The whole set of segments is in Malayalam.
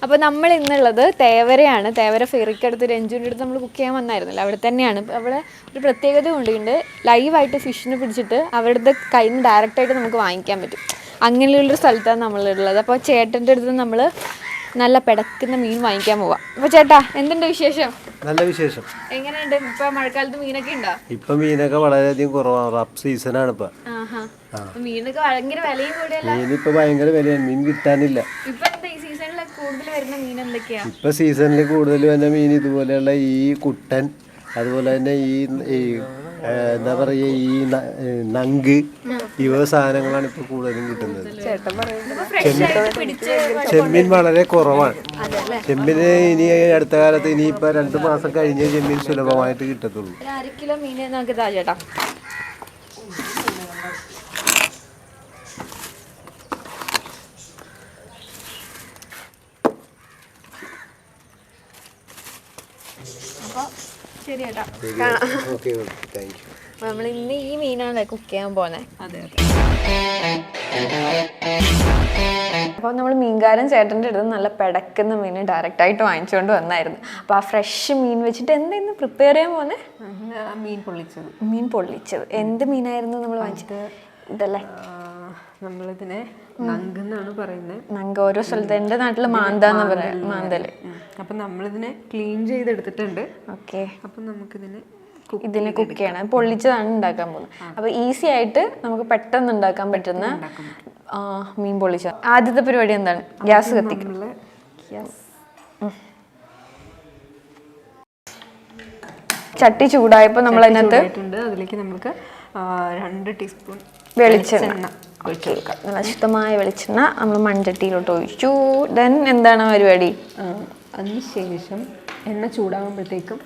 അപ്പോൾ നമ്മൾ ഇന്നുള്ളത് തേവരയാണ്. തേവര ഫെറിക്കടുത്ത് രഞ്ജുവിൻ്റെ അടുത്ത് നമ്മൾ കുക്ക് ചെയ്യാൻ വന്നായിരുന്നല്ലോ, അവിടെ തന്നെയാണ്. അവിടെ ഒരു പ്രത്യേകത കൊണ്ടുണ്ട്, ലൈവായിട്ട് ഫിഷിനെ പിടിച്ചിട്ട് അവരുടെ കയ്യിൽ നിന്ന് ഡയറക്റ്റായിട്ട് നമുക്ക് വാങ്ങിക്കാൻ പറ്റും. അങ്ങനെയുള്ളൊരു സ്ഥലത്താണ് നമ്മളുള്ളത്. അപ്പോൾ ചേട്ടൻ്റെ അടുത്ത് നമ്മൾ നല്ല പിടക്കുന്ന മീൻ വാങ്ങിക്കാൻ പോവാം. അപ്പോൾ ചേട്ടാ, എന്തുണ്ട് വിശേഷം? നല്ല വിശേഷം. എങ്ങനെയുണ്ട് ഇപ്പൊ മഴക്കാലത്ത് മീനൊക്കെ ഉണ്ടോ? ഇപ്പൊ മീനൊക്കെ വളരെയധികം കുറവാണ്. റബ് സീസണാണ് ഇപ്പൊ. മീനൊക്കെ ഭയങ്കര വിലയും കൂടിയല്ല. മീനിപ്പോ ഭയങ്കര വിലയാണ്, മീൻ കിട്ടാനില്ല. ഇപ്പൊ എന്താ ഈ സീസണിൽ കൂടുതൽ വരുന്ന മീൻ എന്തൊക്കെയാ? ഇപ്പൊ സീസണിൽ കൂടുതൽ വരുന്ന മീൻ ഇതുപോലെയുള്ള ഈ കുട്ടൻ, അതുപോലെ തന്നെ ഈ എന്താ പറയുക, ഈ നങ്ക്, ഇവ സാധനങ്ങളാണ് ഇപ്പൊ കൂടുതലും കിട്ടുന്നത്. ചെമ്മീൻ വളരെ കുറവാണ്. ചെമ്മീന് ഇനി അടുത്ത കാലത്ത് ഇനിയിപ്പോ 2 മാസം കഴിഞ്ഞ് ചെമ്മീൻ സുലഭമായിട്ട് കിട്ടത്തുള്ളൂ. 1/2 കിലോ മീൻ നമുക്ക് താ ചേട്ടാ. ശരി ചേട്ടാ, നമ്മൾ ഇന്ന് ഈ മീനാണ് കുക്ക് ചെയ്യാൻ പോകുന്നത്. അപ്പോൾ നമ്മൾ മീൻകാരൻ ചേട്ടൻ്റെ അടുത്ത് നല്ല പിടക്കുന്ന മീൻ ഡയറക്റ്റായിട്ട് വാങ്ങിച്ചുകൊണ്ട് വന്നായിരുന്നു. അപ്പോൾ ആ ഫ്രഷ് മീൻ വെച്ചിട്ട് എന്തായിരുന്നു പ്രിപ്പയർ ചെയ്യാൻ പോകുന്നത്? മീൻ പൊള്ളിച്ചത്. എന്ത് മീനായിരുന്നു നമ്മൾ വാങ്ങിച്ചത്? ഇതല്ലേ നമ്മളിതിനെ നങ്ക് എന്നാണ് പറയുന്നത്. നങ്ക് ഓരോ സ്ഥലത്ത്, എൻ്റെ നാട്ടിൽ മാന്താന്ന് പറയാം, മാന്തല്. അപ്പം നമ്മളിതിനെ ക്ലീൻ ചെയ്തെടുത്തിട്ടുണ്ട്. ഓക്കെ, അപ്പം നമുക്കിതിനെ കുക്ക് ചെയ്യണം. പൊള്ളിച്ചതാണ് ഉണ്ടാക്കാൻ പോകുന്നത്. അപ്പോൾ ഈസി ആയിട്ട് നമുക്ക് പെട്ടെന്ന് ഉണ്ടാക്കാൻ പറ്റുന്ന മീൻ പൊള്ളിച്ച. ആദ്യത്തെ പരിപാടി എന്താണ്? ഗ്യാസ് കത്തിക്കുക. ചട്ടി ചൂടായപ്പോൾ നമ്മൾ അതിലേക്ക് നമുക്ക് 2 ടീസ്പൂൺ വെളിച്ചെണ്ണ ഒഴിച്ചു കൊടുക്കാം. നല്ല ശുദ്ധമായ വെളിച്ചെണ്ണ നമ്മൾ മൺചട്ടിയിലോട്ട് ഒഴിച്ചു. ദെൻ എന്താണ് പരിപാടി? അതിനുശേഷം എണ്ണ ചൂടാകുമ്പോഴത്തേക്കും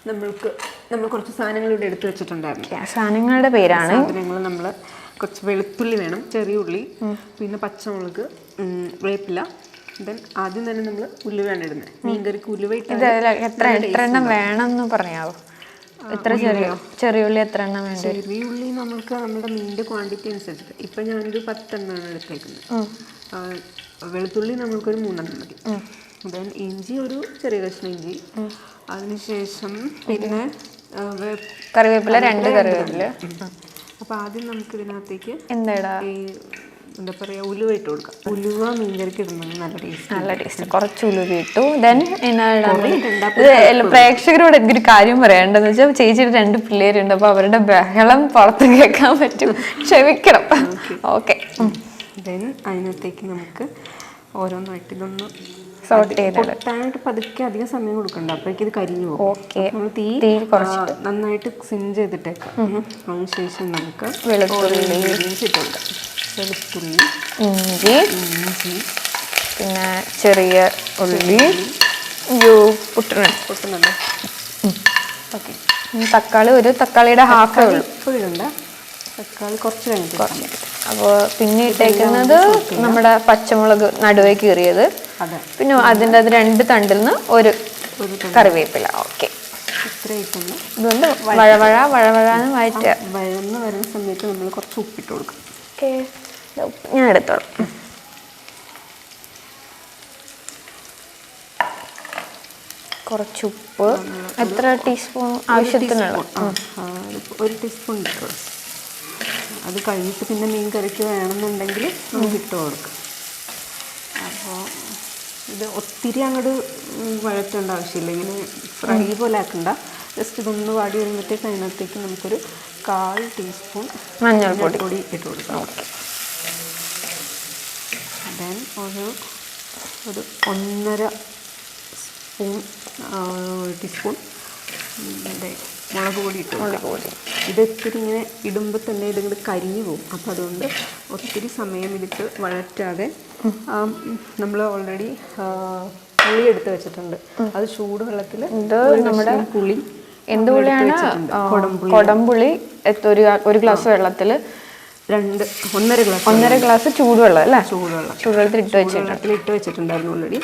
നമ്മൾ കുറച്ച് സാധനങ്ങൾ ഇവിടെ എടുത്തു വെച്ചിട്ടുണ്ടായിരുന്നു. സാധനങ്ങളുടെ പേരാണ് നമ്മൾ കുറച്ച് വെളുത്തുള്ളി വേണം, ചെറിയ ഉള്ളി, പിന്നെ പച്ചമുളക്, വേപ്പില. ദെൻ ആദ്യം തന്നെ നമ്മൾ ഉലുവയാണ് ഇടുന്നത്. മീൻകറിക്ക് ഉലുവ എത്ര എണ്ണം വേണം എന്ന് പറയാമോ? എത്ര ചെറിയ ഉള്ളി എത്ര എണ്ണം വേണ്ട? ചെറിയ ഉള്ളി നമുക്ക് നമ്മുടെ മീനിൻ്റെ ക്വാണ്ടിറ്റി അനുസരിച്ചിട്ട്. ഇപ്പം ഞാനൊരു 10 എണ്ണമാണ് എടുത്തേക്കുന്നത്. വെളുത്തുള്ളി നമ്മൾക്കൊരു 3 എണ്ണം മതി. ദെൻ ഇഞ്ചി ഒരു ചെറിയ കഷ്ണം ഇഞ്ചി. അതിനുശേഷം പിന്നെ കറിവേപ്പില, 2 കറിവേപ്പില. അപ്പോൾ ആദ്യം നമുക്ക് ഇതിനകത്തേക്ക് എന്താ പറയുക, ഉലുവ ഇട്ട് കൊടുക്കാം. ഉലുവ മീൻകറിക്ക് ഇടുന്നത് നല്ല ടേസ്റ്റ്. കുറച്ച് ഉലുവ ഇട്ടു. ദെൻ പ്രേക്ഷകരോട് എനിക്കൊരു കാര്യം പറയാണ്ടെന്ന് വെച്ചാൽ, ചേച്ചിയുടെ 2 പിള്ളേരുണ്ട്. അപ്പോൾ അവരുടെ ബഹളം പുറത്ത് കേൾക്കാൻ പറ്റും, ക്ഷമിക്കണം. ഓക്കെ. ദെൻ അതിനകത്തേക്ക് നമുക്ക് ഓരോന്നായിട്ട് ഇതൊന്ന് പൊട്ടാനായിട്ട് പതുക്കെ അധികം സമയം കൊടുക്കണ്ട, അപ്പോഴേക്കും ഇത് കരിഞ്ഞു പോകും. നമ്മൾ തീ നന്നായിട്ട് സിം ചെയ്തിട്ടേക്കാം. അതിനുശേഷം നമുക്ക് വെളുത്തുള്ളി ഇട്ട് കൊടുക്കാം. വെളുത്തുള്ളി, ഇഞ്ചി, പിന്നെ ചെറിയ ഉള്ളി, പൊട്ടുന്നുണ്ട്. ഓക്കെ. തക്കാളി, ഒരു തക്കാളിയുടെ ഹാഫ് ഉള്ളൂ. ഇപ്പോഴുണ്ട തക്കാളി കുറച്ച് കഴിഞ്ഞിട്ട്. അപ്പോൾ പിന്നെ ഇട്ടേക്കുന്നത് നമ്മുടെ പച്ചമുളക് നടുവേ കീറിയത്, പിന്നെ അതിൻ്റെ 2 തണ്ടിൽ നിന്ന് ഒരു കറിവേപ്പില. ഓക്കെ, ഇതുകൊണ്ട് വഴവഴാന്ന് വഴറ്റുക. വഴന്ന് വരുന്ന സമയത്ത് നമ്മൾ കുറച്ച് ഉപ്പിട്ട് കൊടുക്കും. ഓക്കെ, ഞാൻ എടുത്തോളാം. കുറച്ച് ഉപ്പ്, എത്ര ടീസ്പൂൺ ആവശ്യത്തിനുള്ള? 1 ടീസ്പൂൺ ഇട്ടു. അത് കഴിഞ്ഞിട്ട് പിന്നെ മീൻ കറിക്ക് വേണമെന്നുണ്ടെങ്കിൽ നമുക്ക് ഇട്ട് കൊടുക്കാം. അപ്പോൾ ഇത് ഒത്തിരി അങ്ങോട്ട് വഴറ്റേണ്ട ആവശ്യമില്ല, ഇങ്ങനെ ഫ്രൈ പോലെ ആക്കണ്ട. ജസ്റ്റ് ഇതൊന്ന് വാടി വരുമ്പോഴത്തേക്ക് അതിനകത്തേക്ക് നമുക്കൊരു 1/4 ടീസ്പൂൺ മഞ്ഞൾപ്പൊടി ഇട്ട് കൊടുക്കാം. ദെൻ ഒരു 1.5 ടീസ്പൂൺ മുളക് പൊടി ഇട്ട് കൊടുക്കാം. ഇത് ഒത്തിരി ഇങ്ങനെ ഇടുമ്പോൾ തന്നെ ഇതിങ്ങോട്ട് കരിഞ്ഞു പോകും. അപ്പോൾ അതുകൊണ്ട് ഒത്തിരി സമയം ഇതിട്ട് വഴറ്റാതെ നമ്മൾ ഓൾറെഡി പുളി എടുത്ത് വെച്ചിട്ടുണ്ട്. അത് ചൂടുവെള്ളത്തിൽ നമ്മുടെ പുളി, എന്ത് പുളിയാണ്? കൊടംപുളി. ഒരു ഗ്ലാസ് വെള്ളത്തിൽ 1.5 ഗ്ലാസ് ചൂടുവെള്ളം അല്ലേ? ചൂടുവെള്ളത്തിൽ ഇട്ട് വെച്ചിട്ടുണ്ടായിരുന്നു ഓൾറെഡി.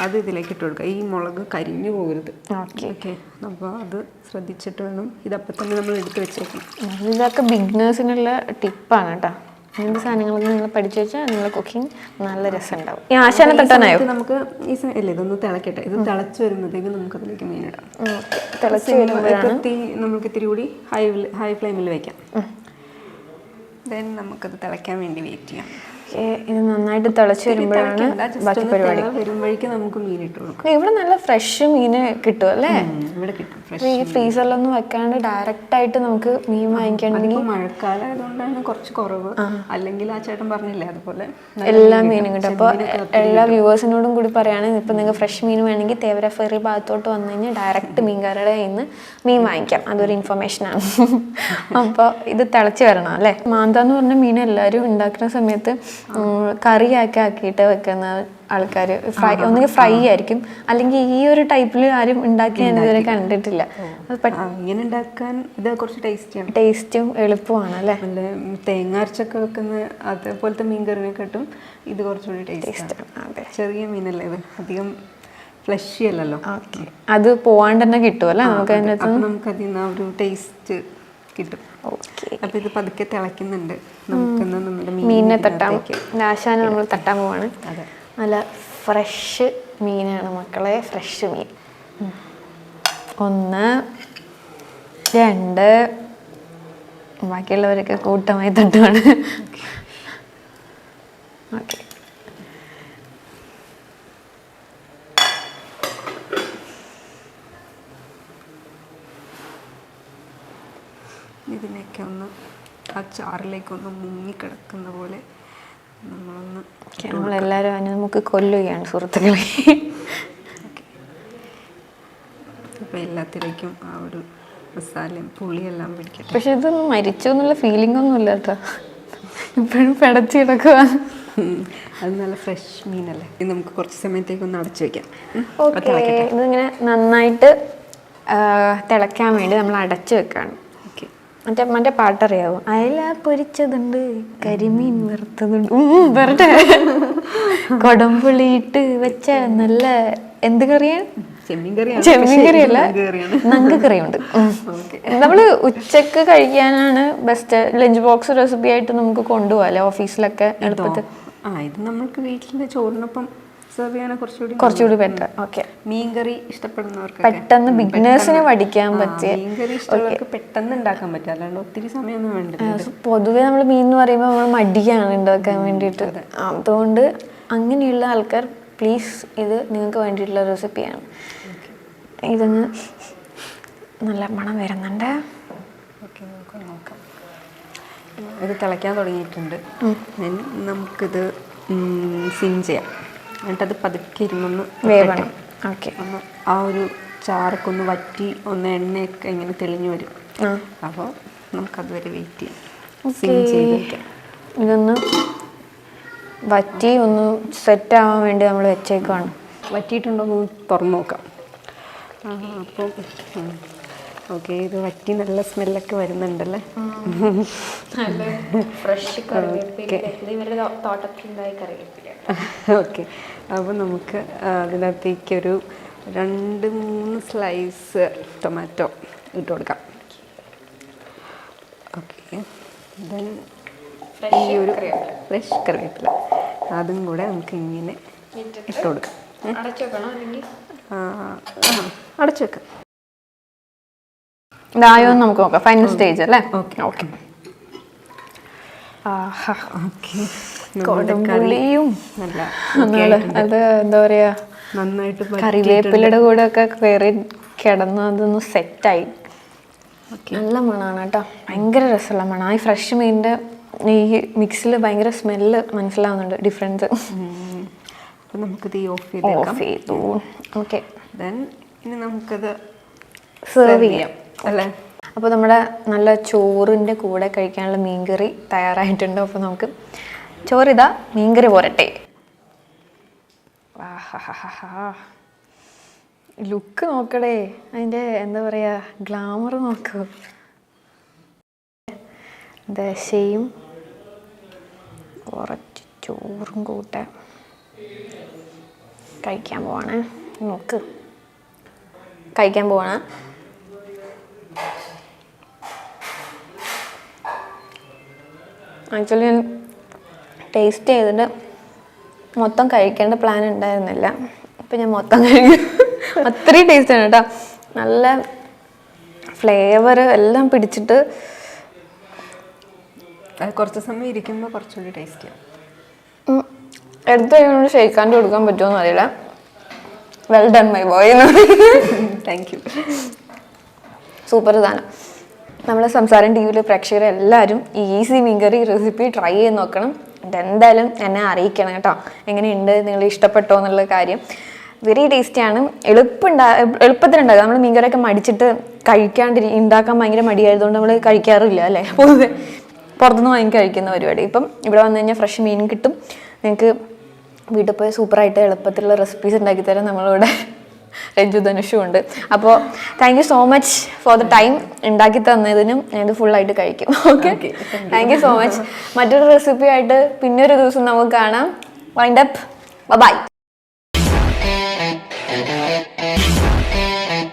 അത് ഇതിലേക്ക് ഇട്ട് കൊടുക്കുക. ഈ മുളക് കരിഞ്ഞു പോകരുത്. ഓക്കെ, അപ്പോൾ അത് ശ്രദ്ധിച്ചിട്ട് വേണം. ഇതപ്പം തന്നെ നമ്മൾ എടുത്ത് വെച്ചേക്കണം. ഇതൊക്കെ ബിഗിനേഴ്സിനുള്ള ടിപ്പാണ് കേട്ടോ. അങ്ങനത്തെ സാധനങ്ങളൊക്കെ നിങ്ങൾ പഠിച്ചു വെച്ചാൽ നിങ്ങളുടെ കുക്കിംഗ് നല്ല രസമുണ്ടാവും. ഈ ആശാനെ തട്ടാനായോ? നമുക്ക് ഈ സമയം ഇതൊന്ന് തിളക്കട്ടെ. ഇത് തിളച്ച് വരുമ്പോഴത്തേക്കും നമുക്ക് അതിലേക്ക് മീൻ ഇടാം. തിളച്ച് വരുമ്പോഴാണ് തീ നമുക്ക് ഇത്തിരി കൂടി ഹൈ ഫ്ലെയിമിൽ വെക്കാം. ദെൻ നമുക്കത് തിളയ്ക്കാൻ വേണ്ടി വെയിറ്റ് ചെയ്യാം. ഇത് നന്നായിട്ട് തിളച്ച് വരുമ്പോഴാണ് ബാക്കി പരിപാടി. വരുമ്പോഴേക്കും നമുക്ക് മീൻ ഇട്ട് കൊടുക്കും. ഇവിടെ നല്ല ഫ്രഷ് മീന് കിട്ടും അല്ലേ? ഇവിടെ കിട്ടും ഫ്രഷ്. ഈ ഫ്രീസറിലൊന്നും വെക്കാണ്ട് ഡയറക്റ്റ് ആയിട്ട് നമുക്ക് മീൻ വാങ്ങിക്കണമെങ്കിൽ മഴക്കാലം ആയതുകൊണ്ടാണ് കുറച്ച് കുറവ്. അല്ലെങ്കിൽ ആ ചേട്ടൻ പറഞ്ഞില്ലേ അതുപോലെ എല്ലാ മീനും കിട്ടും. അപ്പോൾ എല്ലാ വ്യൂവേഴ്സിനോടും കൂടി പറയുകയാണെങ്കിൽ ഇപ്പം നിങ്ങൾക്ക് ഫ്രഷ് മീൻ വേണമെങ്കിൽ തേവര ഫെറി ഭാഗത്തോട്ട് വന്നു കഴിഞ്ഞാൽ ഡയറക്റ്റ് മീൻകാരുടെ കയ്യിൽ നിന്ന് മീൻ വാങ്ങിക്കാം. അതൊരു ഇൻഫർമേഷനാണ്. അപ്പോൾ ഇത് തിളച്ച് വരണം അല്ലേ? മാന്താന്ന് പറഞ്ഞ മീൻ എല്ലാവരും ഉണ്ടാക്കുന്ന സമയത്ത് കറിയാക്കി ആക്കിയിട്ട് വെക്കുന്ന ആൾക്കാർ ഒന്നുകിൽ ഫ്രൈ ആയിരിക്കും, അല്ലെങ്കിൽ ഈ ഒരു ടൈപ്പിൽ ആരും ഉണ്ടാക്കി ഞാൻ ഇതുവരെ കണ്ടിട്ടില്ല. ഇങ്ങനെ ഉണ്ടാക്കാൻ ഇത് കുറച്ച് ടേസ്റ്റും എളുപ്പമാണ് അല്ലേ? തേങ്ങ അരച്ചൊക്കെ വെക്കുന്ന അതേപോലത്തെ മീൻ കറിനെക്കാട്ടും ഇത് കുറച്ചുകൂടി ടേസ്റ്റ്. അതെ, ചെറിയ മീനല്ലേ ഇത്, അധികം ഫ്ലഷി അല്ലല്ലോ. ഓക്കെ, അത് പോവാണ്ട് തന്നെ കിട്ടും അല്ലേ നമുക്ക്? നമുക്കതിൽ നിന്ന് ആ ഒരു ടേസ്റ്റ് കിട്ടും. അപ്പൊ ഇത് പതുക്കെ തിളയ്ക്കുന്നുണ്ട്. നമുക്കിന്ന് നമ്മുടെ മീനിനെ തട്ടാൻ ആശാനെ നമ്മൾ തട്ടാൻ പോവാണ്. നല്ല ഫ്രഷ് മീനാണ് മക്കളെ, ഫ്രഷ് മീൻ. 1 2 ബാക്കിയുള്ളവരൊക്കെ കൂട്ടമായി തട്ടുവാണ്. ഓക്കെ, ഇതിനൊക്കെ ഒന്ന് ആ ചാറിലേക്കൊന്ന് മുങ്ങിക്കിടക്കുന്ന പോലെ നമ്മളെല്ലാവരും അതിന് നമുക്ക് കൊല്ലുകയാണ് സുഹൃത്തുക്കളെ. അപ്പോൾ എല്ലാത്തിലേക്കും ആ ഒരു മസാലയും പുളിയെല്ലാം പിടിക്കട്ടെ. പക്ഷെ ഇത് മരിച്ചു എന്നുള്ള ഫീലിംഗ് ഒന്നും ഇല്ല കേട്ടോ, ഇപ്പോഴും പിടച്ച് കിടക്കുക. അത് നല്ല ഫ്രഷ് മീനല്ലേ. ഇത് നമുക്ക് കുറച്ച് സമയത്തേക്കൊന്ന് അടച്ചു വെക്കാം. ഓക്കെ, ഇതിങ്ങനെ നന്നായിട്ട് തിളയ്ക്കാൻ വേണ്ടി നമ്മൾ അടച്ചു വെക്കാണ്. മറ്റേ പാട്ടറിയാവോ? അയല പൊരിച്ചതുണ്ട്, കരിമീൻ വറുത്തതുണ്ട്, വരട്ടെ, കൊടംപുളിയിട്ട് വെച്ച നല്ല എന്ത് കറിയാണ്? ചെമ്മീൻ കറിയല്ല, നങ്ക് കറിയുണ്ട്. നമ്മള് ഉച്ചക്ക് കഴിക്കാനാണ് ബെസ്റ്റ്. ലഞ്ച് ബോക്സ് റെസിപ്പി ആയിട്ട് നമുക്ക് കൊണ്ടുപോകാല്ലേ ഓഫീസിലൊക്കെ എളുപ്പത്തിൽ. ഇത് നമുക്ക് വീട്ടിലെ ചോറിനൊപ്പം കുറച്ചുകൂടി ബെറ്റർ. ഓക്കെ, മീൻകറി ഇഷ്ടപ്പെടുന്നവർക്ക് പെട്ടെന്ന് ബിഗിനേഴ്സിന് പഠിക്കാൻ പറ്റിയ, മീൻകറി ഇഷ്ടമുള്ളവർക്ക് പെട്ടെന്ന് ഉണ്ടാക്കാൻ പറ്റും. അല്ലാണ്ട് ഒത്തിരി സമയമൊന്നും വേണ്ട. പൊതുവെ നമ്മൾ മീൻ എന്ന് പറയുമ്പോൾ നമ്മൾ മടിയാണ് ഉണ്ടാക്കാൻ വേണ്ടിയിട്ട്. അതുകൊണ്ട് അങ്ങനെയുള്ള ആൾക്കാർ പ്ലീസ് ഇത് നിങ്ങൾക്ക് വേണ്ടിയിട്ടുള്ള റെസിപ്പിയാണ്. ഇതങ്ങ് നല്ല മണം വരുന്നുണ്ട്. ഓക്കെ, നമുക്ക് നോക്കാം. ഇത് തിളയ്ക്കാൻ തുടങ്ങിയിട്ടുണ്ട്. നമുക്കിത് സിം ചെയ്യാം. എന്നിട്ടത് പതുക്കെ ഇരുന്നൊന്ന് വേവണം. ഓക്കെ, ഒന്ന് ആ ഒരു ചാറൊക്കെ ഒന്ന് വറ്റി ഒന്ന് എണ്ണയൊക്കെ ഇങ്ങനെ തെളിഞ്ഞു വരും. അപ്പോൾ നമുക്കതുവരെ വെയിറ്റ് ചെയ്യാം. സിം ചെയ്ത് വയ്ക്കാം. ഇതൊന്ന് വറ്റി ഒന്ന് സെറ്റ് ആവാൻ വേണ്ടി നമ്മൾ വെച്ചേക്കാണ്. വറ്റിയിട്ടുണ്ടോ എന്ന് തുറന്നു നോക്കാം. അപ്പം ഓക്കെ, ഇത് വറ്റി നല്ല സ്മെല്ലൊക്കെ വരുന്നുണ്ടല്ലേ. ഫ്രഷ് ഓക്കെ, അപ്പോൾ നമുക്ക് അതിനകത്തേക്കൊരു 2-3 സ്ലൈസ് ടൊമാറ്റോ ഇട്ട് കൊടുക്കാം. ഓക്കെ, ദെൻ ഈ ഒരു ഫ്രഷ് കറിവേപ്പില അതും കൂടെ നമുക്ക് ഇങ്ങനെ ഇട്ട് കൊടുക്കാം. അടച്ചു വെക്കാം. ഇതായോ നമുക്ക് നോക്കാം. ഫൈനൽ സ്റ്റേജ് അല്ലേ? ഓക്കെ ഓക്കെ കൊടുമ്പുളിയും നല്ല അത് എന്താ പറയാ, നന്നായിട്ട് കറിവേപ്പിലയുടെ കൂടെ ഒക്കെ കയറി കിടന്ന് അതൊന്ന് സെറ്റായി. നല്ല മണമാണ് കേട്ടോ, ഭയങ്കര രസമുള്ള മണം. ഈ ഫ്രഷ് മീനിൻ്റെ ഈ മിക്സിൽ ഭയങ്കര സ്മെല്ല് മനസ്സിലാവുന്നുണ്ട്, ഡിഫറൻസ്. അപ്പം നമുക്കിത് ഓഫ് ചെയ്തു. ഓക്കെ, ദെൻ ഇനി നമുക്കത് സെർവ് ചെയ്യാം അല്ലേ? അപ്പോൾ നമ്മുടെ നല്ല ചോറിൻ്റെ കൂടെ കഴിക്കാനുള്ള മീൻകറി തയ്യാറായിട്ടുണ്ട്. അപ്പോൾ നമുക്ക് ചോറിതാ, മീൻകറി പോരട്ടെ. ലുക്ക് നോക്കടേ, അതിൻ്റെ എന്താ പറയുക, ഗ്ലാമർ നോക്കൂ. ദശയും കുറച്ച് ചോറും കൂട്ടെ കഴിക്കാൻ പോവാണ്. നോക്ക്, കഴിക്കാൻ പോവാണ്. ആക്ച്വലി ഞാൻ ടേസ്റ്റ് ചെയ്തിട്ട് മൊത്തം കഴിക്കേണ്ട പ്ലാൻ ഉണ്ടായിരുന്നില്ല. ഇപ്പം ഞാൻ മൊത്തം കഴിക്കും. അത്രയും ടേസ്റ്റാണ് കേട്ടോ. നല്ല ഫ്ലേവർ എല്ലാം പിടിച്ചിട്ട് കുറച്ച് സമയം ഇരിക്കുമ്പോൾ കുറച്ചുകൂടി ടേസ്റ്റിയാണ്. എടുത്ത് കഴിയുമ്പോൾ ഷെയ്ക്കാൻ്റെ കൊടുക്കാൻ പറ്റുമോയെന്ന് അറിയില്ല. Well done my boy. Thank you. Super സാധനം. നമ്മൾ സംസാരം ടി.വിയിലെ പ്രേക്ഷകരെല്ലാവരും ഈ ഈസി മീൻകറി റെസിപ്പി ട്രൈ ചെയ്ത് നോക്കണം. എന്തായാലും എന്നെ അറിയിക്കണം കേട്ടോ, എങ്ങനെയുണ്ട്, നിങ്ങൾ ഇഷ്ടപ്പെട്ടോ എന്നുള്ള കാര്യം. വെരി ടേസ്റ്റിയാണ്. എളുപ്പത്തിലുണ്ടാകും. നമ്മൾ മീൻകറിയൊക്കെ മടിച്ചിട്ട് ഉണ്ടാക്കാൻ ഭയങ്കര മടിയായതുകൊണ്ട് നമ്മൾ കഴിക്കാറില്ല അല്ലേ, പൊതുവെ പുറത്തുനിന്ന് വാങ്ങി കഴിക്കുന്ന പരിപാടി. ഇപ്പം ഇവിടെ വന്നു കഴിഞ്ഞാൽ ഫ്രഷ് മീൻ കിട്ടും. നിങ്ങൾക്ക് വീട്ടിൽ പോയി സൂപ്പറായിട്ട് എളുപ്പത്തിലുള്ള റെസിപ്പീസ് ഉണ്ടാക്കി തരാൻ നമ്മളിവിടെ രഞ്ജു ധനുഷും ഉണ്ട്. അപ്പോൾ thank you so much for the time. ഉണ്ടാക്കി തന്നതിനും ഞാനിത് ഫുള്ളായിട്ട് കഴിക്കും. Okay, thank you so much. മറ്റൊരു റെസിപ്പി ആയിട്ട് പിന്നൊരു ദിവസം നമുക്ക് കാണാം. Wind up. ബൈ.